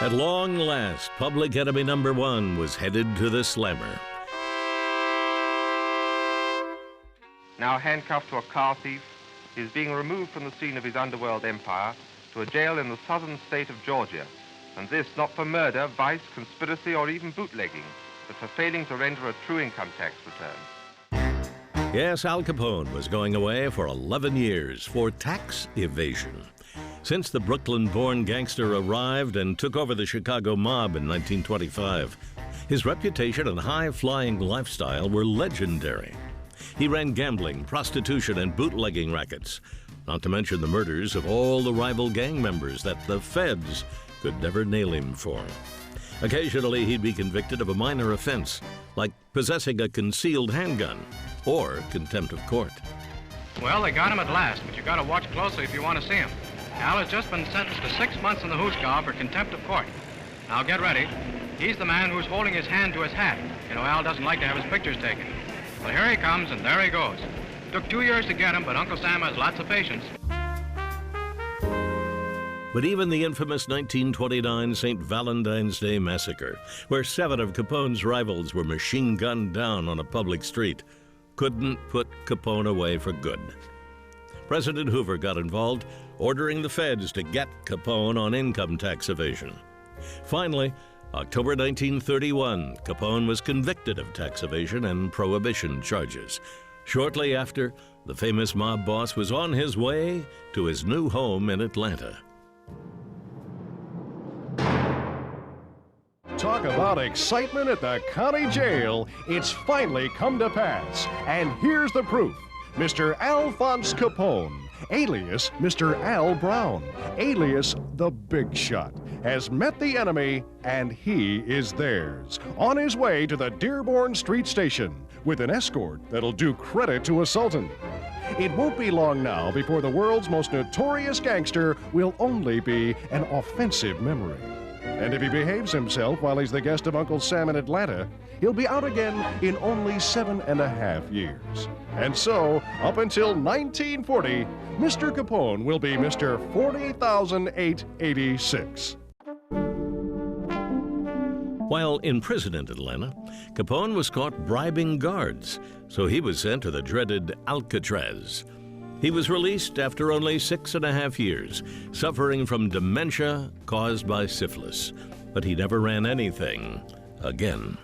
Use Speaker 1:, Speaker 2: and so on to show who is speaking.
Speaker 1: At long last, public enemy number one was headed to the slammer.
Speaker 2: Now handcuffed to a car thief, he is being removed from the scene of his underworld empire to a jail in the southern state of Georgia. And this not for murder, vice, conspiracy, or even bootlegging, but for failing to render a true income tax return.
Speaker 1: Yes, Al Capone was going away for 11 years for tax evasion. Since the Brooklyn-born gangster arrived and took over the Chicago mob in 1925, his reputation and high-flying lifestyle were legendary. He ran gambling, prostitution, and bootlegging rackets, not to mention the murders of all the rival gang members that the feds could never nail him for. Occasionally, he'd be convicted of a minor offense, like possessing a concealed handgun or contempt of court.
Speaker 3: Well, they got him at last, but you got to watch closely if you want to see him. Al has just been sentenced to 6 months in the hoosegow for contempt of court. Now get ready. He's the man who's holding his hand to his hat. You know, Al doesn't like to have his pictures taken. Well, here he comes, and there he goes. Took 2 years to get him, but Uncle Sam has lots of patience.
Speaker 1: But even the infamous 1929 St. Valentine's Day massacre, where 7 of Capone's rivals were machine-gunned down on a public street, couldn't put Capone away for good. President Hoover got involved, ordering the feds to get Capone on income tax evasion. Finally, October 1931, Capone was convicted of tax evasion and prohibition charges. Shortly after, the famous mob boss was on his way to his new home in Atlanta.
Speaker 4: Talk about excitement at the county jail. It's finally come to pass. And here's the proof. Mr. Alphonse Capone, alias Mr. Al Brown, alias the Big Shot, has met the enemy, and he is theirs, on his way to the Dearborn Street Station with an escort that'll do credit to a sultan. It won't be long now before the world's most notorious gangster will only be an offensive memory. And if he behaves himself while he's the guest of Uncle Sam in Atlanta, he'll be out again in only 7.5 years. And so, up until 1940, Mr. Capone will be Mr. 40,886.
Speaker 1: While in prison in Atlanta, Capone was caught bribing guards, so he was sent to the dreaded Alcatraz. He was released after only 6.5 years, suffering from dementia caused by syphilis. But he never ran anything again.